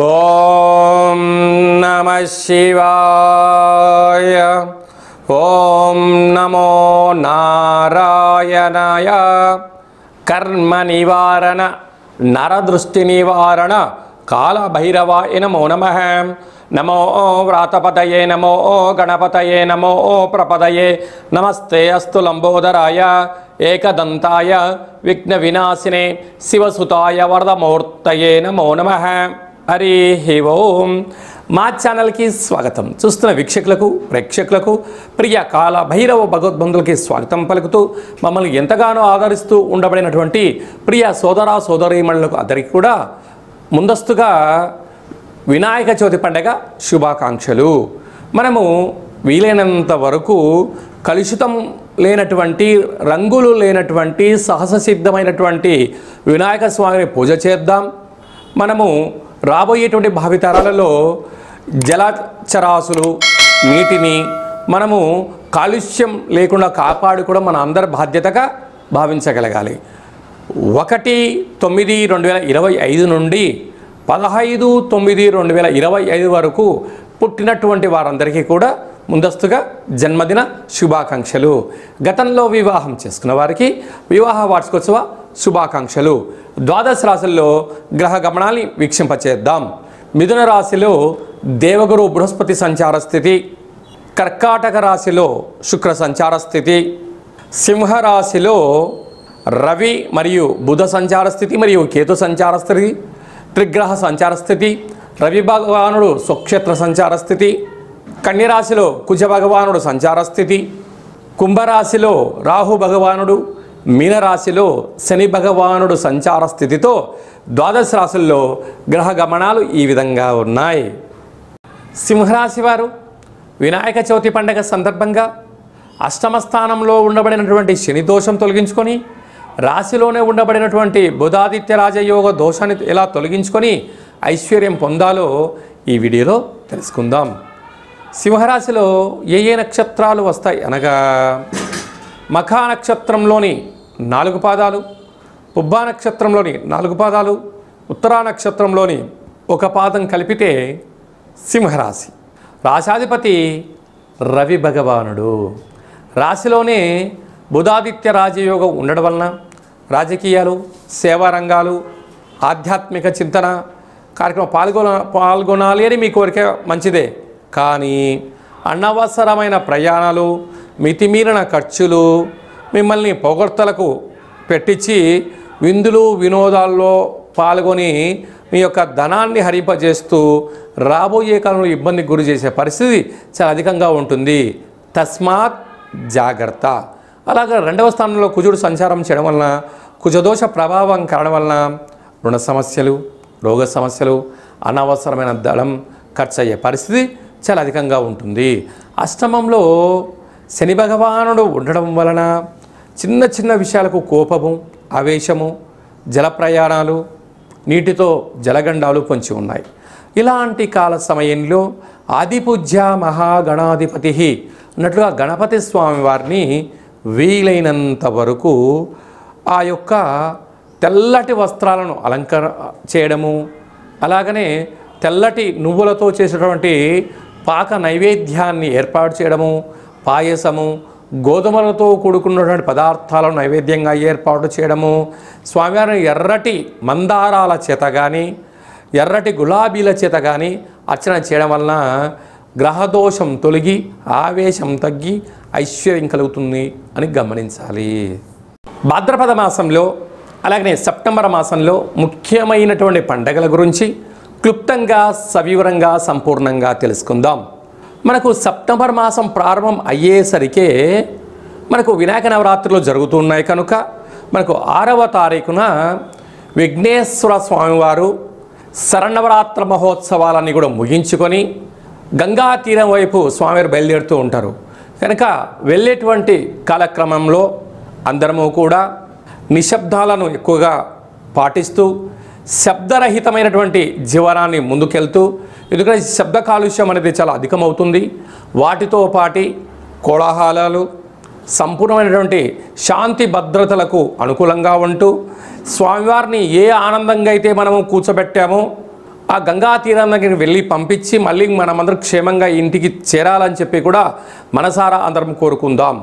ఓం నమః శివాయ. ఓం నమో నారాయణాయ. కర్మ నివారణ నరదృష్టి నివారణ కాళభైరవాయ నమో నమః. నమో వ్రాతపతయే నమో గణపతయే నమో ప్రపదయే. నమస్తే అస్తు లంబోదరాయ ఏకదంతాయ విఘ్న వినాశినే శివసుతాయ వరదమూర్తయే నమో నమః. హరి ఓం. మా ఛానల్కి స్వాగతం. చూస్తున్న వీక్షకులకు ప్రేక్షకులకు ప్రియ కాల భైరవ భగవద్బంధులకి స్వాగతం పలుకుతూ మమ్మల్ని ఎంతగానో ఆదరిస్తూ ఉండబడినటువంటి ప్రియ సోదర సోదరీమణులకు అందరికీ కూడా ముందస్తుగా వినాయక చవితి పండగ శుభాకాంక్షలు. మనము వీలైనంత వరకు కలుషితం లేనటువంటి రంగులు లేనటువంటి సహజ సిద్ధమైనటువంటి వినాయక స్వామిని పూజ చేద్దాం. మనము రాబోయేటువంటి భావితరాలలో జలచరాశులు నీటిని మనము కాలుష్యం లేకుండా కాపాడుకోవడం మన అందరి బాధ్యతగా భావించగలగాలి. 1/9/2025 నుండి 15/9/2025 వరకు పుట్టినటువంటి వారందరికీ కూడా ముందస్తుగా జన్మదిన శుభాకాంక్షలు. గతంలో వివాహం చేసుకున్న వారికి వివాహ వార్షికోత్సవ శుభాకాంక్షలు. ద్వాదశ రాశుల్లో గ్రహ గమనాన్ని వీక్షింపచేద్దాం. మిథున రాశిలో దేవగురు బృహస్పతి సంచార స్థితి, కర్కాటక రాశిలో శుక్ర సంచార స్థితి, సింహరాశిలో రవి మరియు బుధ సంచార స్థితి మరియు కేతు సంచార స్థితి, త్రిగ్రహ సంచార స్థితి, రవి భగవానుడు స్వక్షేత్ర సంచార స్థితి, కన్యరాశిలో కుజ భగవానుడు సంచార స్థితి, కుంభరాశిలో రాహు భగవానుడు, మీనరాశిలో శని భగవానుడు సంచార స్థితితో ద్వాదశ రాశుల్లో గ్రహ గమనాలు ఈ విధంగా ఉన్నాయి. సింహరాశి వారు వినాయక చవితి పండగ సందర్భంగా అష్టమ స్థానంలో ఉండబడినటువంటి శని దోషం తొలగించుకొని రాశిలోనే ఉండబడినటువంటి బుధాదిత్య రాజయోగ దోషాన్ని ఎలా తొలగించుకొని ఐశ్వర్యం పొందాలో ఈ వీడియోలో తెలుసుకుందాం. సింహరాశిలో ఏ నక్షత్రాలు వస్తాయి అనగా మఖా నక్షత్రంలోని 4 పాదాలు, పుబ్బా నక్షత్రంలోని 4 పాదాలు, ఉత్తరా నక్షత్రంలోని 1 పాదం కలిపితే సింహరాశి. రాశాధిపతి రవి భగవానుడు. రాశిలోనే బుధాదిత్య రాజయోగం ఉండడం వలన రాజకీయాలు, సేవా రంగాలు, ఆధ్యాత్మిక చింతన కార్యక్రమం పాల్గొనాలి అని మీ కోరిక మంచిదే. కానీ అనవసరమైన ప్రయాణాలు, మితిమీరిన ఖర్చులు మిమ్మల్ని పొగడ్తలకు పెట్టించి విందులు వినోదాల్లో పాల్గొని మీ యొక్క ధనాన్ని హరింపజేస్తూ రాబోయే కాలంలో ఇబ్బందికి గురి చేసే పరిస్థితి చాలా అధికంగా ఉంటుంది. తస్మాత్ జాగ్రత్త. అలాగే 2వ స్థానంలో కుజుడు సంచారం చేయడం వలన కుజదోష ప్రభావం కావడం వలన రుణ సమస్యలు, రోగ సమస్యలు, అనవసరమైన ధనం ఖర్చు అయ్యే పరిస్థితి చాలా అధికంగా ఉంటుంది. అష్టమంలో శని భగవానుడు ఉండడం వలన చిన్న చిన్న విషయాలకు కోపము, ఆవేశము, జల ప్రయాణాలు, నీటితో జలగండాలు పొంచి ఉన్నాయి. ఇలాంటి కాల సమయంలో ఆదిపూజ్య మహాగణాధిపతి అన్నట్లుగా గణపతి స్వామి వారిని వీలైనంత వరకు ఆ యొక్క తెల్లటి వస్త్రాలను అలంకరణ చేయడము, అలాగనే తెల్లటి నువ్వులతో చేసేటువంటి పాక నైవేద్యాన్ని ఏర్పాటు చేయడము, పాయసము, గోధుమలతో కూడుకున్నటువంటి పదార్థాలను నైవేద్యంగా ఏర్పాటు చేయడము, స్వామివారిని ఎర్రటి మందారాల చేత కానీ ఎర్రటి గులాబీల చేత కానీ అర్చన చేయడం వలన గ్రహదోషం తొలగి ఆవేశం తగ్గి ఐశ్వర్యం కలుగుతుంది అని గమనించాలి. భాద్రపద మాసంలో అలాగనే సెప్టెంబర్ మాసంలో ముఖ్యమైనటువంటి పండగల గురించి క్లుప్తంగా సవివరంగా సంపూర్ణంగా తెలుసుకుందాం. మనకు సెప్టెంబర్ మాసం ప్రారంభం అయ్యేసరికే మనకు వినాయక నవరాత్రులు జరుగుతున్నాయి కనుక మనకు 6వ తారీఖున విఘ్నేశ్వర స్వామివారు శరన్నవరాత్ర మహోత్సవాలన్నీ కూడా ముగించుకొని గంగా తీరం వైపు స్వామివారు బయలుదేరుతూ ఉంటారు కనుక వెళ్ళేటువంటి కాలక్రమంలో అందరము కూడా నిశ్శబ్దాలను ఎక్కువగా పాటిస్తూ శబ్దరహితమైనటువంటి జీవనాన్ని ముందుకెళ్తూ, ఎందుకంటే శబ్ద కాలుష్యం అనేది చాలా అధికమవుతుంది. వాటితో పాటి కోలాహలాలు, సంపూర్ణమైనటువంటి శాంతి భద్రతలకు అనుకూలంగా ఉంటూ స్వామివారిని ఏ ఆనందంగా అయితే మనము కూర్చోబెట్టామో ఆ గంగా తీరం దగ్గరికి వెళ్ళి పంపించి మళ్ళీ మనమందరం క్షేమంగా ఇంటికి చేరాలని చెప్పి కూడా మనసారా అందరం కోరుకుందాం.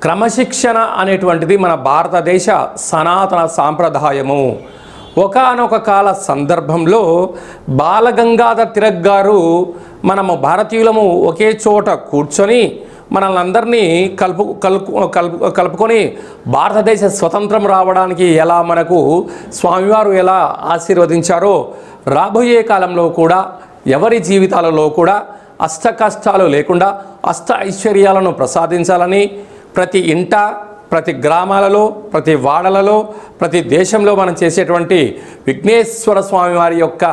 క్రమశిక్షణ అనేటువంటిది మన భారతదేశ సనాతన సాంప్రదాయము. ఒకానొక కాల సందర్భంలో బాలగంగాధర్ తిలక్ గారు మనము భారతీయులము ఒకే చోట కూర్చొని మనల్ని అందరినీ కలుపుకొని భారతదేశ స్వతంత్రం రావడానికి ఎలా మనకు స్వామివారు ఎలా ఆశీర్వదించారో రాబోయే కాలంలో కూడా ఎవరి జీవితాలలో కూడా అష్ట కష్టాలు లేకుండా అష్ట ఐశ్వర్యాలను ప్రసాదించాలని ప్రతి ఇంట, ప్రతి గ్రామాలలో, ప్రతి వాడలలో, ప్రతి దేశంలో మనం చేసేటువంటి విఘ్నేశ్వర స్వామి వారి యొక్క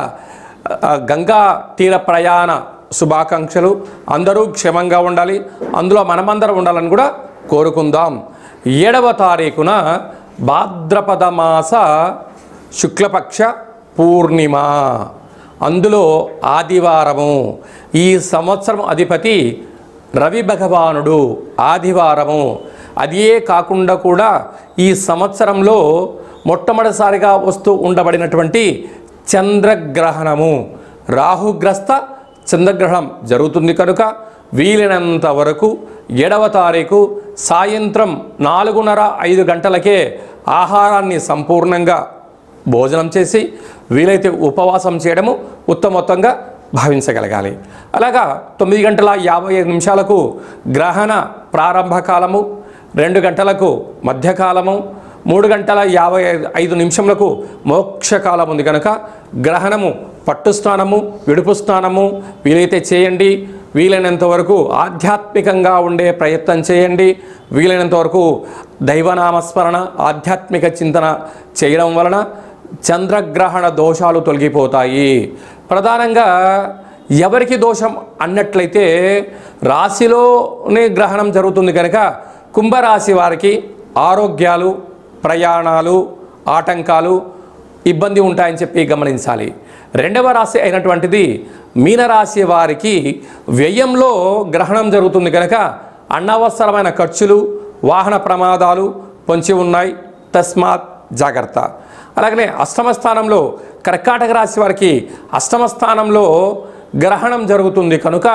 గంగా తీర ప్రయాణ శుభాకాంక్షలు. అందరూ క్షేమంగా ఉండాలి, అందులో మనమందరం ఉండాలని కూడా కోరుకుందాం. 7వ తారీఖున భాద్రపద మాస శుక్లపక్ష పూర్ణిమ, అందులో ఆదివారము. ఈ సంవత్సరం అధిపతి రవి భగవానుడు, ఆదివారము. అదే కాకుండా కూడా ఈ సంవత్సరంలో మొట్టమొదటిసారిగా వస్తూ ఉండబడినటువంటి చంద్రగ్రహణము, రాహుగ్రస్త చంద్రగ్రహణం జరుగుతుంది కనుక వీలైనంత వరకు 7వ తారీఖు సాయంత్రం 4:30-5 గంటలకే ఆహారాన్ని సంపూర్ణంగా భోజనం చేసి వీలైతే ఉపవాసం చేయడము ఉత్తమోత్తంగా భావించగలగాలి. అలాగా 9:55 గ్రహణ ప్రారంభ కాలము, 2 గంటలకు మధ్యకాలము, 3:55 మోక్షకాలం ఉంది కనుక గ్రహణము పట్టు స్నానము, విడుపు స్నానము వీలైతే చేయండి. వీలైనంత వరకు ఆధ్యాత్మికంగా ఉండే ప్రయత్నం చేయండి. వీలైనంత వరకు దైవనామస్మరణ, ఆధ్యాత్మిక చింతన చేయడం వలన చంద్రగ్రహణ దోషాలు తొలగిపోతాయి. ప్రధానంగా ఎవరికి దోషం అన్నట్లయితే రాశిలోనే గ్రహణం జరుగుతుంది కనుక కుంభరాశి వారికి ఆరోగ్యాలు, ప్రయాణాలు, ఆటంకాలు, ఇబ్బంది ఉంటాయని చెప్పి గమనించాలి. 2వ రాశి అయినటువంటిది మీనరాశి వారికి వ్యయంలో గ్రహణం జరుగుతుంది కనుక అనవసరమైన ఖర్చులు, వాహన ప్రమాదాలు పొంచి ఉన్నాయి, తస్మాత్ జాగ్రత్త. అలాగనే అష్టమ స్థానంలో కర్కాటక రాశి వారికి అష్టమ స్థానంలో గ్రహణం జరుగుతుంది కనుక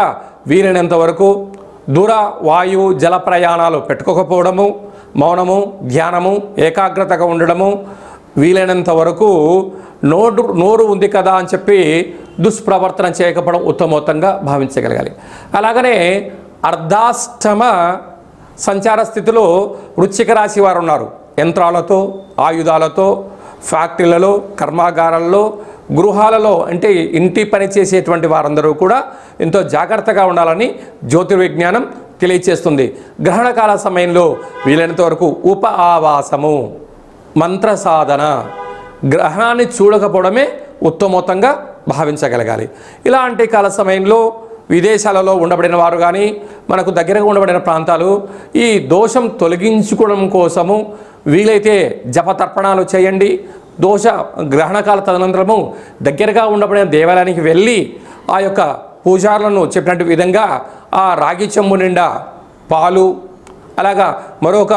వీలైనంత వరకు దూర వాయు జల ప్రయాణాలు పెట్టుకోకపోవడము, మౌనము, ధ్యానము, ఏకాగ్రతగా ఉండడము, వీలైనంత వరకు నోరు ఉంది కదా అని చెప్పి దుష్ప్రవర్తన చేయకపోవడం ఉత్తమోత్తంగా భావించగలగాలి. అలాగనే అర్ధాష్టమ సంచార స్థితిలో వృశ్చిక రాశి వారు ఉన్నారు. యంత్రాలతో, ఆయుధాలతో, ఫ్యాక్టరీలలో, కర్మాగారాల్లో, గృహాలలో అంటే ఇంటి పని చేసేటువంటి వారందరూ కూడా ఎంతో జాగ్రత్తగా ఉండాలని జ్యోతిర్విజ్ఞానం తెలియచేస్తుంది. గ్రహణకాల సమయంలో వీలైనంత వరకు ఉప ఆవాసము, మంత్ర సాధన, గ్రహణాన్ని చూడకపోవడమే ఉత్తమోత్తంగా భావించగలగాలి. ఇలాంటి కాల సమయంలో విదేశాలలో ఉండబడిన వారు కానీ మనకు దగ్గరగా ఉండబడిన ప్రాంతాలు ఈ దోషం తొలగించుకోవడం కోసము వీలైతే జపతర్పణాలు చేయండి. దోష గ్రహణకాల తదనంతరము దగ్గరగా ఉండబడిన దేవాలయానికి వెళ్ళి ఆ యొక్క పూజారులను చెప్పినట్టు విధంగా ఆ రాగి చెంబు నిండా పాలు, అలాగా మరొక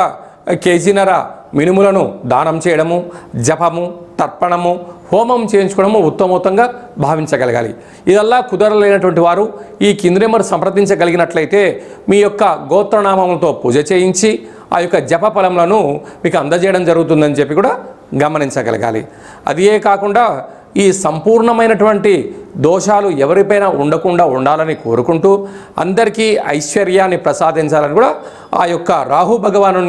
కేజీన్నర మినుములను దానం చేయడము, జపము, తర్పణము, హోమం చేయించుకోవడము ఉత్తమోత్తంగా భావించగలగాలి. ఇదల్లా కుదరలేనటువంటి వారు ఈ కింది నెంబర్ సంప్రదించగలిగినట్లయితే మీ యొక్క గోత్రనామములతో పూజ చేయించి ఆ యొక్క జప ఫలములను మీకు అందజేయడం జరుగుతుందని చెప్పి కూడా గమనించగలగాలి. అదే కాకుండా ఈ సంపూర్ణమైనటువంటి దోషాలు ఎవరిపైన ఉండకుండా ఉండాలని కోరుకుంటూ అందరికీ ఐశ్వర్యాన్ని ప్రసాదించాలని కూడా ఆ యొక్క రాహు భగవాను,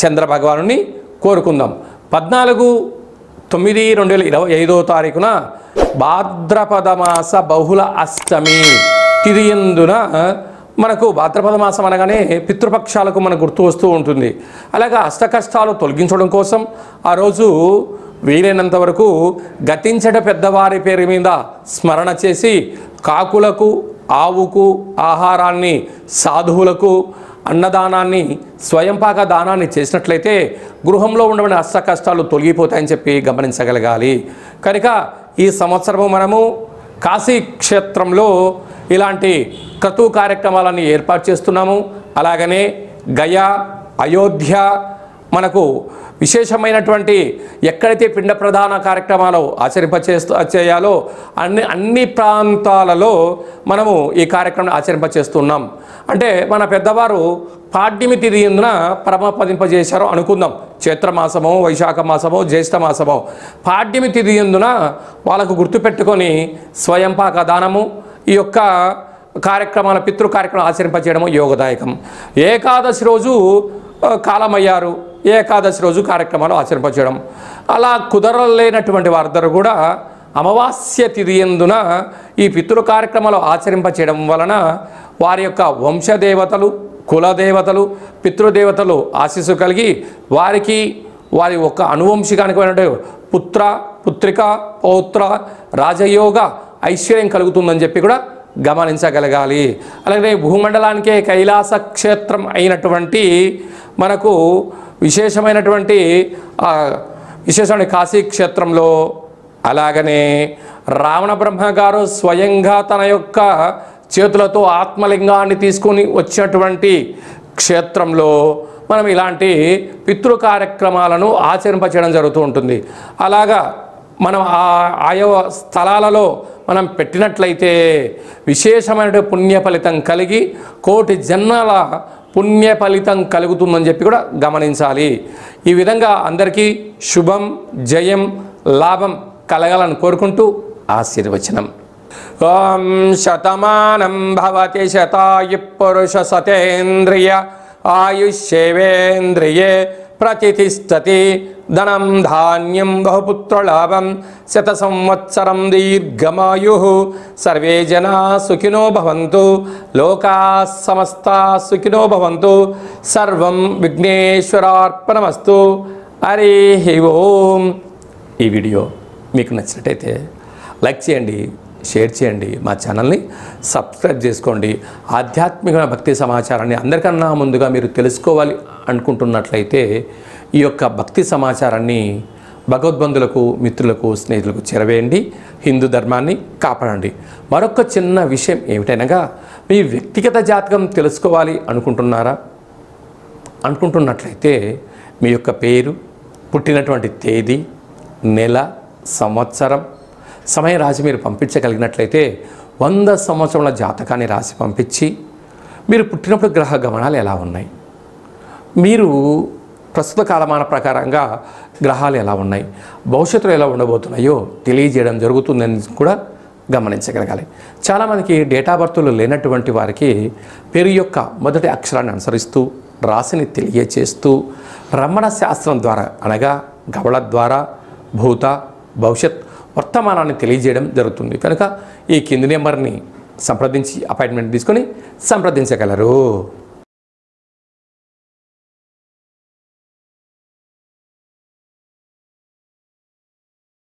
చంద్ర భగవాను కోరుకుందాం. 14/9/2025 భాద్రపద మాస బహుళ అష్టమి తిథి యందున మనకు భాద్రపద మాసం అనగానే పితృపక్షాలకు మనకు గుర్తు వస్తూ ఉంటుంది. అలాగా అష్ట కష్టాలు తొలగించడం కోసం ఆ రోజు వీలైనంత వరకు గతించట పెద్దవారి పేరు మీద స్మరణ చేసి కాకులకు, ఆవుకు ఆహారాన్ని, సాధువులకు అన్నదానాన్ని, స్వయంపాక దానాన్ని చేసినట్లయితే గృహంలో ఉండబడిన అష్ట కష్టాలు తొలగిపోతాయని చెప్పి గమనించగలగాలి. కనుక ఈ సంవత్సరము మనము కాశీ క్షేత్రంలో ఇలాంటి క్రతు కార్యక్రమాలను ఏర్పాటు చేస్తున్నాము. అలాగనే గయా, అయోధ్య మనకు విశేషమైనటువంటి ఎక్కడైతే పిండ ప్రధాన కార్యక్రమాలు చేయాలో అన్ని ప్రాంతాలలో మనము ఈ కార్యక్రమం ఆచరింపచేస్తున్నాం. అంటే మన పెద్దవారు పాడ్యమి తిథి ఎందున పరమపదింపజేశారో అనుకుందాం. చైత్రమాసమో, వైశాఖ మాసమో, జ్యేష్ఠ మాసమో పాడ్యమి తిథి ఎందున వాళ్ళకు గుర్తుపెట్టుకొని స్వయంపాక దానము ఈ యొక్క కార్యక్రమాల పితృ కార్యక్రమం ఆచరింపచేయడము యోగదాయకం. ఏకాదశి రోజు కాలమయ్యారు, ఏకాదశి రోజు కార్యక్రమాలు ఆచరింపచేయడం. అలా కుదరలేనటువంటి వారందరూ కూడా అమావాస్య తిథి ఎందున ఈ పితృ కార్యక్రమాలు ఆచరింపచేయడం వలన వారి యొక్క వంశదేవతలు, కులదేవతలు, పితృదేవతలు ఆశీస్సు కలిగి వారికి వారి ఒక అనువంశికానికి పుత్ర, పుత్రిక, పౌత్ర, రాజయోగ ఐశ్వర్యం కలుగుతుందని చెప్పి కూడా గమనించగలగాలి. అలాగే భూమండలానికే కైలాస క్షేత్రం అయినటువంటి మనకు విశేషమైనటువంటి కాశీ క్షేత్రంలో, అలాగనే రావణ బ్రహ్మ గారు స్వయంగా తన యొక్క చేతులతో ఆత్మలింగాన్ని తీసుకొని వచ్చినటువంటి క్షేత్రంలో మనం ఇలాంటి పితృ కార్యక్రమాలను ఆచరింపచేయడం జరుగుతూ ఉంటుంది. అలాగా మనం ఆయా స్థలాలలో మనం పెట్టినట్లయితే విశేషమైన పుణ్య ఫలితం కలిగి కోటి జన్మల పుణ్య ఫలితం కలుగుతుందని చెప్పి కూడా గమనించాలి. ఈ విధంగా అందరికీ శుభం, జయం, లాభం కలగాలని కోరుకుంటూ ఆశీర్వచనం. ఓం శతమానం భవతి శతాయు పురుష సతేంద్రియ ఆయుష్యేవేంద్రియే ప్రతిష్టతి ధనం ధాన్యం బహుపుత్రలాభం శత సంవత్సరం దీర్ఘమాయు సర్వే జనా సుఖినో భవంతు లోకా సమస్తా సుఖినో భవంతు సర్వం విఘ్నేశ్వరార్పణమస్తు. హరి ఓం. ఈ వీడియో మీకు నచ్చినట్టయితే లైక్ చేయండి, షేర్ చేయండి, మా ఛానల్ని సబ్స్క్రైబ్ చేసుకోండి. ఆధ్యాత్మిక భక్తి సమాచారాన్ని అందరికన్నా ముందుగా మీరు తెలుసుకోవాలి అనుకుంటున్నట్లయితే ఈ యొక్క భక్తి సమాచారాన్ని భగవద్బంధులకు, మిత్రులకు, స్నేహితులకు చేరవేయండి. హిందూ ధర్మాన్ని కాపాడండి. మరొక చిన్న విషయం ఏమిటనగా, మీ వ్యక్తిగత జాతకం తెలుసుకోవాలి అనుకుంటున్నట్లయితే మీ యొక్క పేరు, పుట్టినటువంటి తేదీ, నెల, సంవత్సరం, సమయం రాసి మీరు పంపించగలిగినట్లయితే 100 సంవత్సరాల జాతకాన్ని రాసి పంపించి మీరు పుట్టినప్పుడు గ్రహ గమనాలు ఎలా ఉన్నాయి, మీరు ప్రస్తుత కాలమాన ప్రకారంగా గ్రహాలు ఎలా ఉన్నాయి, భవిష్యత్తులో ఎలా ఉండబోతున్నాయో తెలియజేయడం జరుగుతుందని కూడా గమనించగలగాలి. చాలామందికి డేటా బర్త్లు లేనటువంటి వారికి పేరు యొక్క మొదటి అక్షరాన్ని అనుసరిస్తూ రాశిని తెలియచేస్తూ రమణ శాస్త్రం ద్వారా అనగా గవళ ద్వారా భూత, భవిష్యత్, వర్తమానాన్ని తెలియజేయడం జరుగుతుంది. కనుక ఈ కింది నెంబర్ని సంప్రదించి అపాయింట్మెంట్ తీసుకొని సంప్రదించగలరు.